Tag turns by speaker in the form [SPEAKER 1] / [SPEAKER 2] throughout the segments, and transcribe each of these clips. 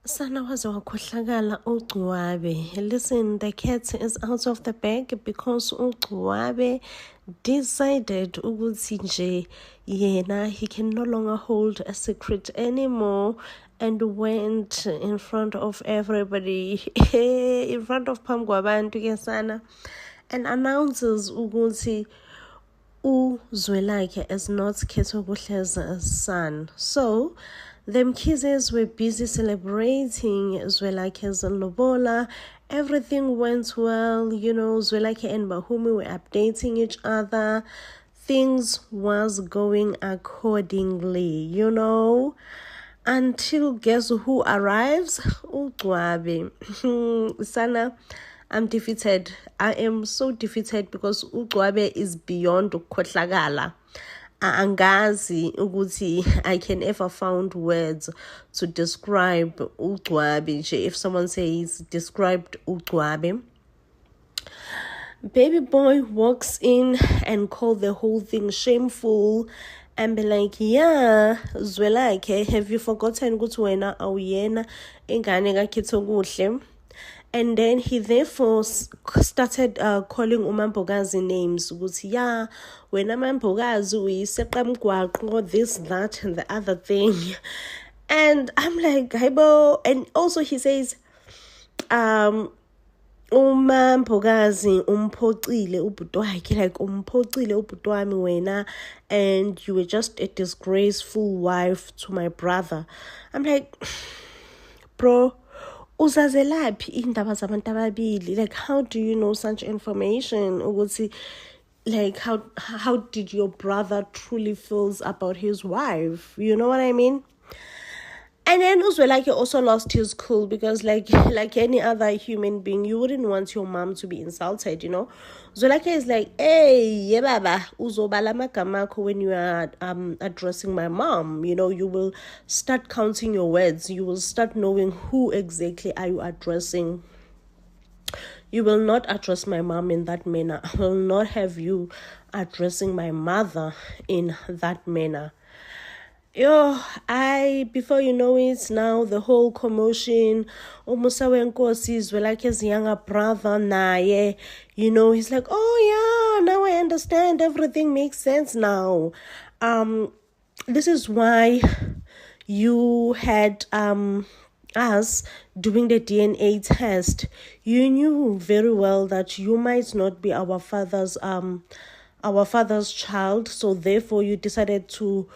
[SPEAKER 1] Sana waze wakhohlakala uGcwabe. Listen, the cat is out of the bag because uGcwabe decided ukuthi nje yena he can no longer hold a secret anymore and went in front of everybody, in front of phambi kwabantu ke sana, and announces ukuthi uZwelakhe is not Kethokuhle's son. So them kids were busy celebrating Zwelakhe's lobola. Everything went well, Zwelakhe and Bahumi were updating each other. Things was going accordingly, until guess who arrives? uGcwabe. Sana, I'm defeated. I am so defeated because uGcwabe is beyond ukhohlakala. Angazi ukuthi I can ever found words to describe uGcwabe. If someone says described uGcwabe, baby boy walks in and called the whole thing shameful and be like, yeah, Zwelakhe, have you forgotten ukuthi wena awuyena ingane kaKethokuhle? And then he therefore started calling uMampokazi names. Yeah, when uMampokazi uyiseqamgwaqo, this, that, and the other thing. And I'm like, Haibo. And also he says, uMampokazi umphoxile ubhuti wakhe, like umphoxile ubhuti wami wena, and you were just a disgraceful wife to my brother. I'm like, bro, uzazelaphi indaba zabantu ababili? Like, how do you know such information? Ukuthi, like, how did your brother truly feels about his wife? You know what I mean? And then Uzwelakhe also lost his cool because like any other human being, you wouldn't want your mom to be insulted, Zwelakhe is like, hey, yeah, baba, uzobala magama akho when you are addressing my mom. You will start counting your words. You will start knowing who exactly are you addressing. You will not address my mom in that manner. I will not have you addressing my mother in that manner. Before you know it, now the whole commotion, Umusa Wenkosi is Zwelakhe's younger brother, Naye, he's like, oh yeah, now I understand, everything makes sense now. This is why you had us doing the DNA test. You knew very well that you might not be our father's child, so therefore you decided to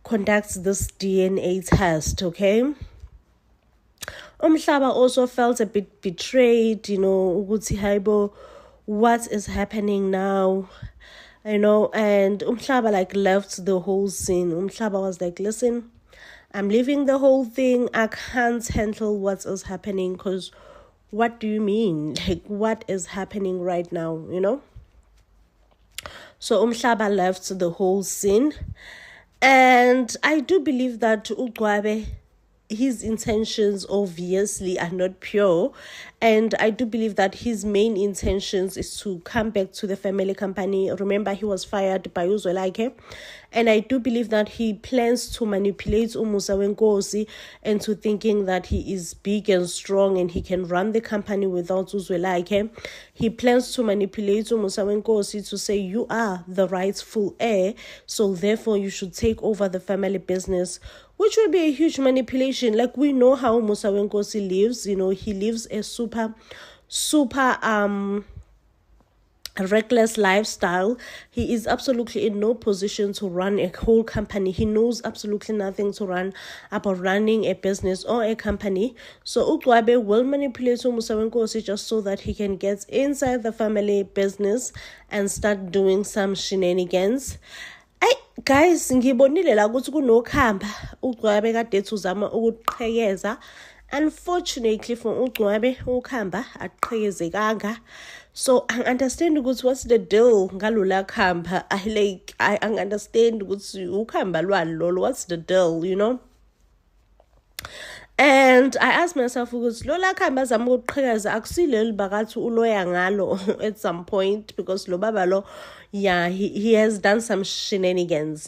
[SPEAKER 1] conduct this DNA test, okay? Umhlaba also felt a bit betrayed, ukuthi haibo, what is happening now? And Umhlaba left the whole scene. Umhlaba was like, listen, I'm leaving the whole thing. I can't handle what is happening because what do you mean? Like, what is happening right now, So Umhlaba left the whole scene. And I do believe that uGcwabe, his intentions obviously are not pure. And I do believe that his main intentions is to come back to the family company. Remember, he was fired by uZwelakhe. And I do believe that he plans to manipulate Umusa Wenkosi into thinking that he is big and strong and he can run the company without uZwelakhe. He plans to manipulate Umusa Wenkosi to say, you are the rightful heir, so therefore you should take over the family business, which will be a huge manipulation. Like, we know how Musa Wenkosi lives. He lives a super reckless lifestyle. He is absolutely in no position to run a whole company. He knows absolutely nothing to run about running a business or a company. So uGcwabe will manipulate Musa Wenkosi just so that he can get inside the family business and start doing some shenanigans. Guys, ngibonile la ukuthi kunokhamba uGcwabe kade ethi uzama ukuqhekeza. Unfortunately for uGcwabe, ukhamba aqhekezekanga. So I understand ukuthi what's the deal ngalula khamba. I understand ukuthi ukhamba lwani lolo, what's the deal, And I asked myself, lola khamba zama ukuqhekeza akusileli bakathi uloya ngalo at some point, because lo baba lo, yeah, he has done some shenanigans,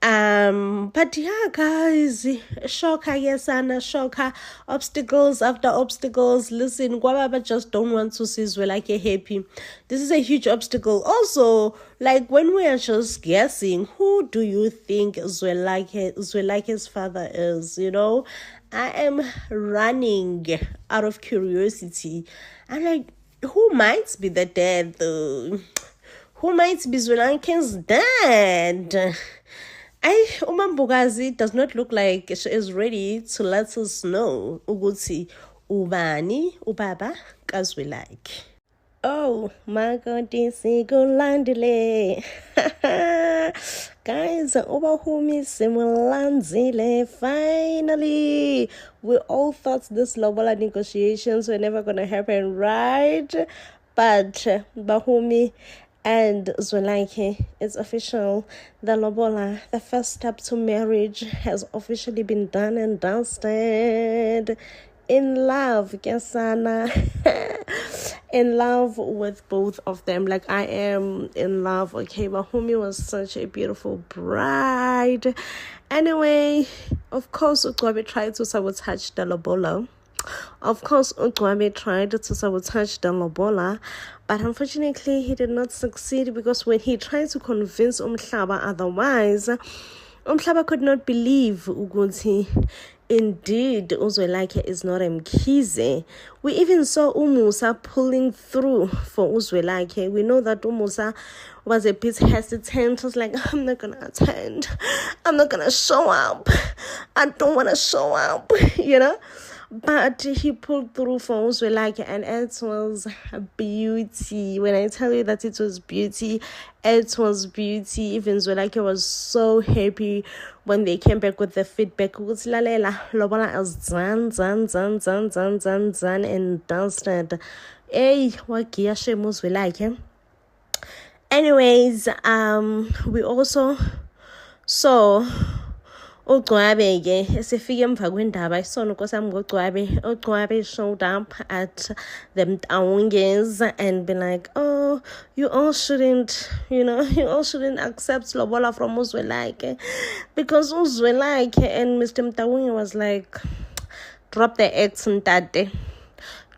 [SPEAKER 1] But yeah, guys, shocker, yes, Anna, shocker, obstacles after obstacles. Listen, Gwababa just don't want to see Zwelakhe happy. This is a huge obstacle. Also, like when we are just guessing, who do you think Zwelakhe's father is? You know, I am running out of curiosity. I'm like, who might be the dad though? Who might be Zwelakhe's dad? Umambukazi does not look like she is ready to let us know ukuthi ubani ubaba kaZwelakhe. Oh my God, sikulandile. Guys, ubahumi simulanzile. Finally, we all thought this lobola negotiations were never gonna happen, right? But Bahumi and Zwelakhe, it's official. The lobola, the first step to marriage, has officially been done and dusted. In love, Kesana. In love with both of them. Like, I am in love. Okay, Bahumi was such a beautiful bride. Anyway, of course, Ugwabe tried to sabotage the lobola. Of course, Ugwabe tried to sabotage the lobola, but unfortunately, he did not succeed because when he tried to convince Umhlaba otherwise, Umhlaba could not believe Uguti. Indeed, Uzwelakhe is not Mkhize. We even saw Umusa pulling through for Uzwelakhe. We know that Umusa was a bit hesitant. He was like, I'm not going to attend. I'm not going to show up. I don't want to show up, you know. But he pulled through for Uzwelakhe, and it was beauty. When I tell you that it was beauty, it was beauty. Even Zwelakhe was so happy when they came back with the feedback. Lobola is done and dusted. Hey, what Zwelakhe. Anyways, we also saw Ugwabe esefike emva kwendaba isona nkosami ngoGcwabe showed up at the Mtaunges and be like, oh, you all shouldn't accept lobola from Uzwelakhe, because Uzwelakhe and Mr. Mtaunge was like, drop the act, Ntate.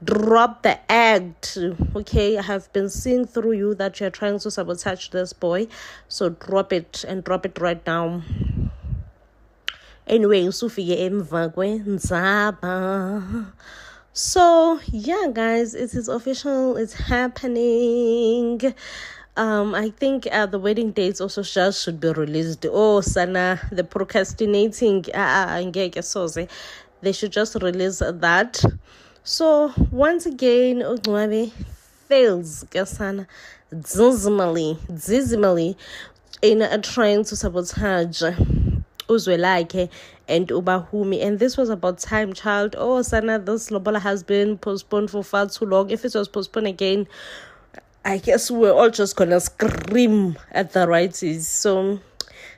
[SPEAKER 1] Drop the act. Okay, I have been seeing through you that you're trying to sabotage this boy, so drop it, and drop it right now. Anyway, usufike emva kwendzaba. So yeah, guys, it is official. It's happening. I think the wedding dates also just should be released. Oh, Sana, the procrastinating. They should just release that. So once again, Ugwabe fails, Sana, dismally in trying to sabotage Uzwelakhe and Ubahumi, and this was about time, child. Oh, Sana, this lobola has been postponed for far too long. If it was postponed again, I guess we're all just gonna scream at the righties. So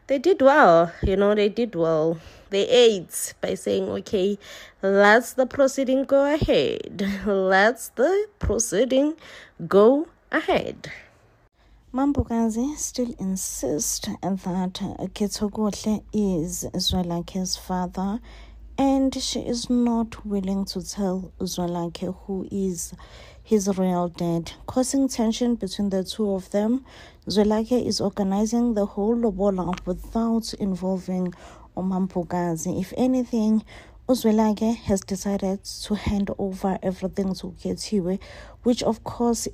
[SPEAKER 1] they did well, they did well. They ate by saying, okay, let's the proceeding go ahead. Let's the proceeding go ahead. Mambukazi still insists that Ketsogohle is Zwelakhe's father, and she is not willing to tell Zwelakhe who is his real dad, causing tension between the two of them. Zwelakhe is organizing the whole lobola without involving Mambukazi. If anything, Uzwelakhe has decided to hand over everything to Kethiwe, which of course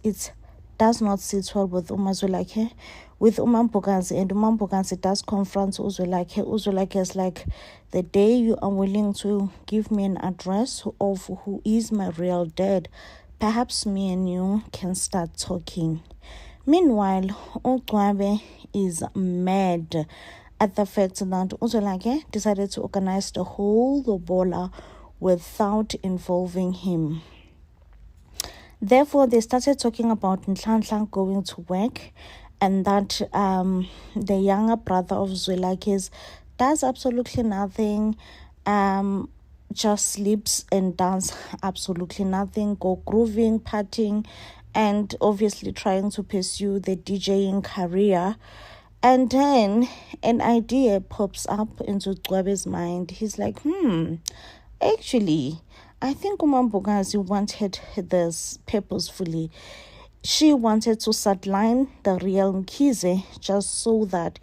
[SPEAKER 1] does not sit well with Zwelakhe, with Mambukazi, and Mambukazi does confront Uzwelakhe. Uzwelakhe is like, the day you are willing to give me an address of who is my real dad, perhaps me and you can start talking. Meanwhile, Ugwabe is mad at the fact that Uzwelakhe decided to organize the whole lobola without involving him. Therefore, they started talking about Nhlanhla going to work, and that the younger brother of Zwelakhe's does absolutely nothing, just sleeps and does absolutely nothing, go grooving, partying, and obviously trying to pursue the DJing career.
[SPEAKER 2] And then an idea pops up into Gwabe's mind. He's like, actually, I think Umambogazi wanted this purposefully. She wanted to sideline the real Mkhize just so that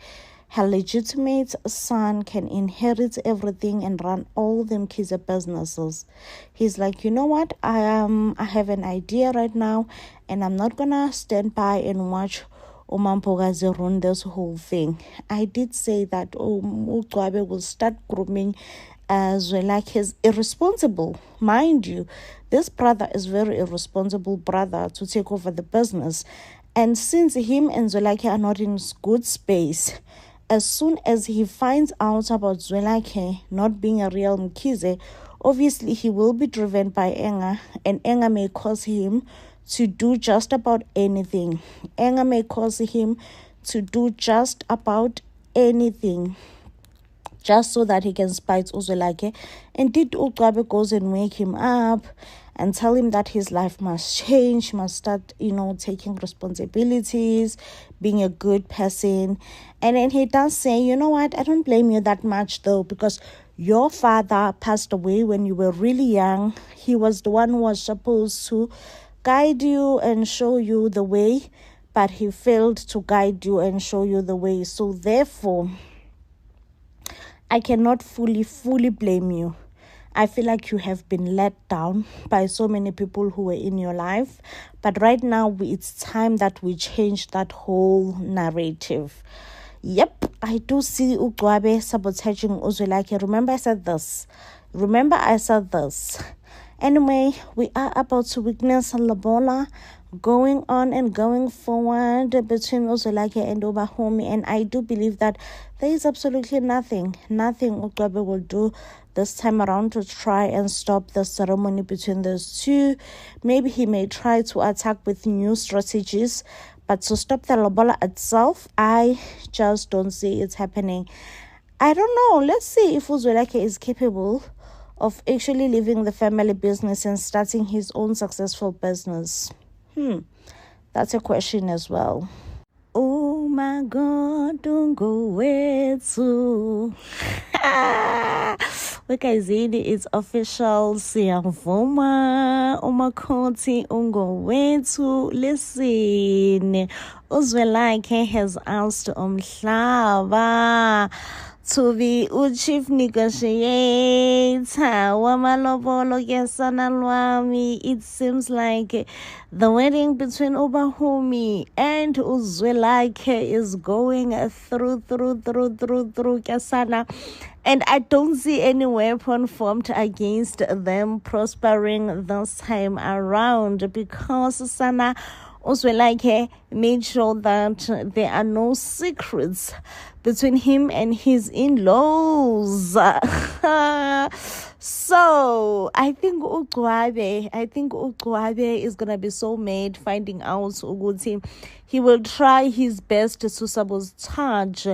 [SPEAKER 2] her legitimate son can inherit everything and run all the Mkhize businesses. He's like, you know what? I have an idea right now, and I'm not gonna stand by and watch Umampogazi run this whole thing. I did say that Ugwabe will start grooming Zwelakhe is irresponsible. Mind you, this brother is very irresponsible brother to take over the business. And since him and Zwelakhe are not in good space, as soon as he finds out about Zwelakhe not being a real Mkhize, obviously he will be driven by anger, and anger may cause him to do just about anything. Anger may cause him to do just about anything, just so that he can spite Uzwelakhe. Indeed, Ugwabe goes and wake him up and tell him that his life must change, must start, taking responsibilities, being a good person. And then he does say, you know what, I don't blame you that much though, because your father passed away when you were really young. He was the one who was supposed to guide you and show you the way, but he failed to guide you and show you the way. So therefore, I cannot fully blame you. I feel like you have been let down by so many people who were in your life. But right now, it's time that we change that whole narrative. Yep, I do see Ugwabe sabotaging Uzwelakhe. Remember I said this. Anyway, we are about to witness Lobola going on and going forward between Uzwelakhe and Obahumi, and I do believe that there is absolutely nothing Ugwabe will do this time around to try and stop the ceremony between those two. Maybe he may try to attack with new strategies, but to stop the lobola itself, I just don't see it happening. I don't know. Let's see if Uzwelakhe is capable of actually leaving the family business and starting his own successful business. That's a question as well. Oh my God, don't go wethu. Wekazini, it's official. Siyavuma umakoti ungo wethu. Listen, Uzwelakhe has asked Umhlaba to be chief negotiator wamalobolo kesana lwami. It seems like the wedding between Obahumi and Uzwelakhe is going through kesana, and I don't see any weapon formed against them prospering this time around, because Sana Uzwelakhe made sure that there are no secrets between him and his in-laws. So I think Ugwabe is gonna be so mad finding out Uguti. He will try his best to sabotage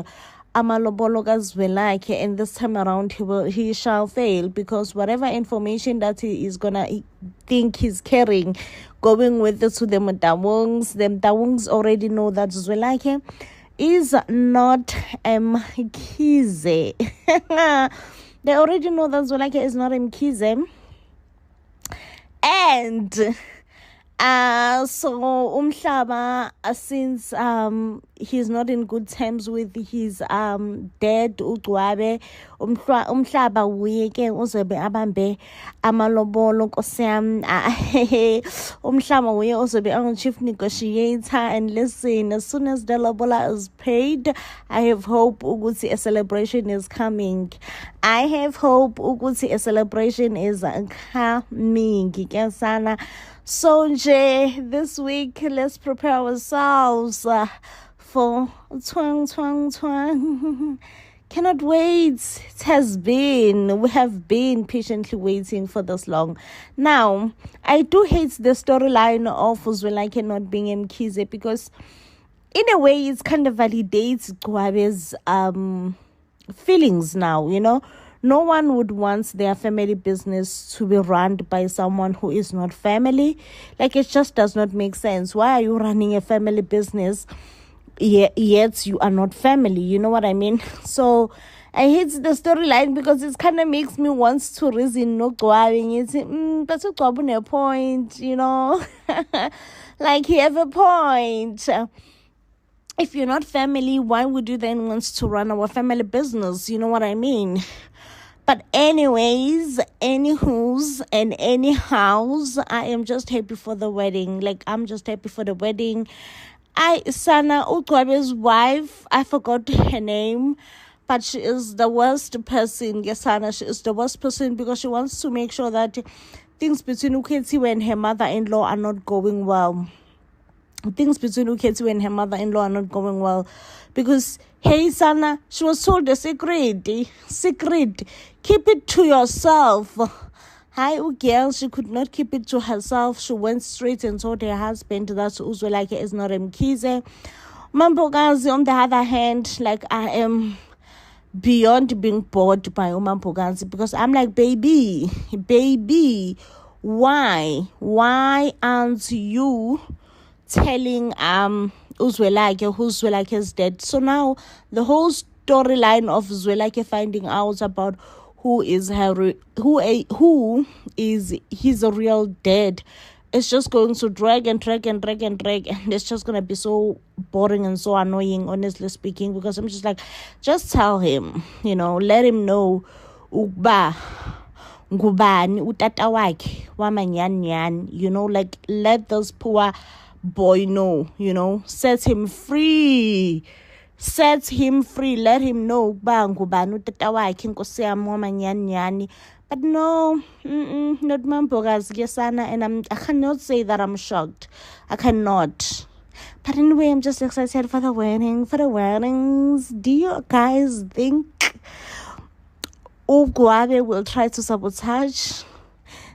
[SPEAKER 2] amalobolo kaZwelakhe, and this time around he shall fail, because whatever information that he is gonna think he's carrying, going with it to the Mtawungs already know that Zwelakhe is not Mkhize. They already know that Zwelakhe is not Mkhize. And so Umhlaba, since he's not in good terms with his dad Ugwabe, Umhlaba uye ke uzobe abambe amalobolo nkosiyam. Umhlaba uye uzobe ang chief negotiator, and listen, as soon as the lobola is paid, I have hope ukuthi a celebration is coming. I have hope ukuthi a celebration is coming. Kesana. So this week, let's prepare ourselves for twang. Cannot wait. We have been patiently waiting for this long. Now, I do hate the storyline of Uzwelakhe not being Mkhize, because in a way it kind of validates Gwabe's feelings now, No one would want their family business to be run by someone who is not family. Like, it just does not make sense. Why are you running a family business yet you are not family. You know what I mean? So I hate the storyline because it kind of makes me want to reason no going. It's but a point, you know. Like he have a point. If you're not family, why would you then want to run our family business? You know what I mean? But anyways, anywho's and anyhows, I am just happy for the wedding. Like, I'm just happy for the wedding. Sana Ugwabe's wife, I forgot her name, but she is the worst person. Yes, Sana, she is the worst person because she wants to make sure that things between Uketi and her mother-in-law are not going well. Things between Uketi and her mother-in-law are not going well. Because, hey, Sana, she was told a secret. Keep it to yourself. Hi, girl, she could not keep it to herself. She went straight and told her husband that Uzwelake is not Mkhize. Mampokazi, on the other hand, like, I am beyond being bored by Umampokazi because I'm like, baby, why aren't you telling Uzwelake is dead? So now the whole storyline of Zwelake finding out about who is his real dad, it's just going to drag, and it's just gonna be so boring and so annoying, honestly speaking, because I'm just like, just tell him, you know, let him know ukuba ngubani utata wakhe wamanyanyan, you know, like, let this poor boy know, you know, set him free, let him know ukuba ngubani utata wakhe inkosi yami wamanyanyan. But no, not Mampokazi, Yesana, and I cannot say that I'm shocked. I cannot. But anyway, I'm just excited for the weddings. Do you guys think Ugwabe will try to sabotage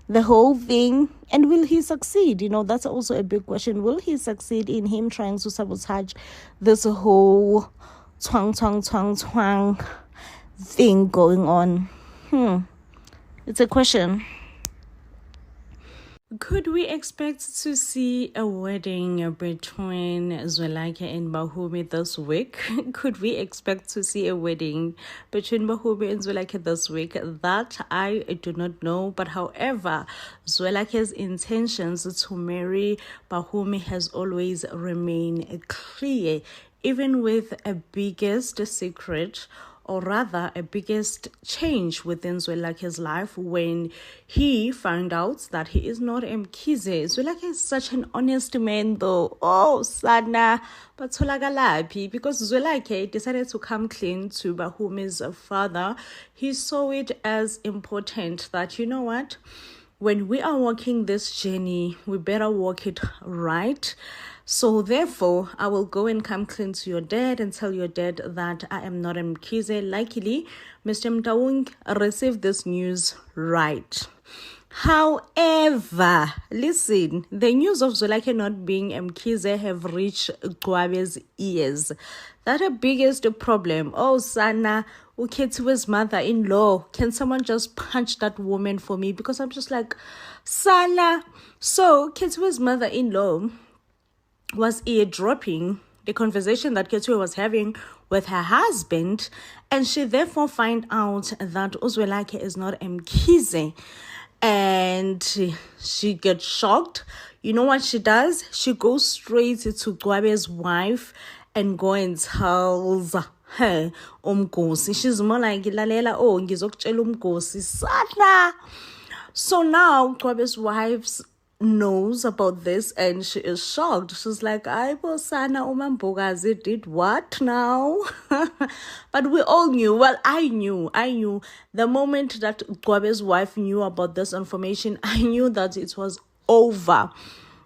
[SPEAKER 2] the whole thing? And will he succeed? You know, that's also a big question. Will he succeed in him trying to sabotage this whole twang thing going on? It's a question.
[SPEAKER 1] Could we expect to see a wedding between Zwelake and Bahumi this week? Could we expect to see a wedding between Bahumi and Zwelake this week? That I do not know. But however, Zwelake's intentions to marry Bahumi has always remained clear, even with a biggest secret, or rather a biggest change within Zwelake's life when he found out that he is not Mkhize. Zwelake is such an honest man though. Oh, Sana, but Tolagalapi, because Zwelake decided to come clean to Bahumi's father. He saw it as important that, you know what, when we are walking this journey, we better walk it right. So therefore, I will go and come clean to your dad and tell your dad that I am not Mkhize. Luckily, Mr. Mtaung received this news right. However, listen, the news of Zwelake not being Mkhize have reached Gwabe's ears. That's the biggest problem. Oh, Sana, Uketiwe's mother-in-law, can someone just punch that woman for me? Because I'm just like, Sana. So, Uketiwe's mother-in-law was eardropping the conversation that Ketue was having with her husband, and she therefore find out that Uzwelake is not Mkhize, and she gets shocked. You know what she does? She goes straight to Gwabe's wife and go and tells her umgosi. She's more like, lalela, oh, ngizokutshela umgosi sana. So now Gwabe's wife knows about this and she is shocked. She's like, Aibo Sana Umampokazi did what now? But we all knew. Well, I knew the moment that Gwabe's wife knew about this information, I knew that it was over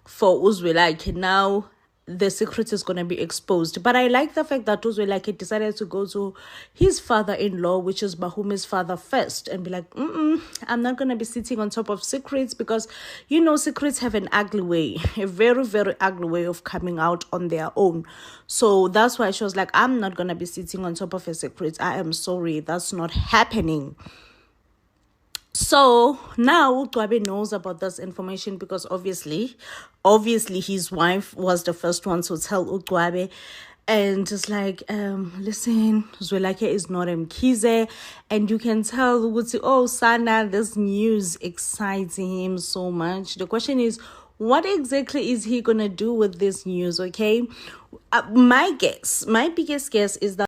[SPEAKER 1] for Uzwelake. Now the secret is going to be exposed. But I like the fact that Uzwelake decided to go to his father-in-law, which is Bahumi's father, first, and be like, I'm not going to be sitting on top of secrets, because, you know, secrets have an ugly way, a very, very ugly way of coming out on their own. So that's why she was like, I'm not going to be sitting on top of a secret. I am sorry, that's not happening. So now Ugwabe knows about this information because obviously his wife was the first one to tell Ugwabe. and just like, listen, Zwelakhe is not Mkhize, and you can tell ukuthi, oh, Sana, this news excites him so much. The question is, what exactly is he gonna do with this news? Okay, my biggest guess is that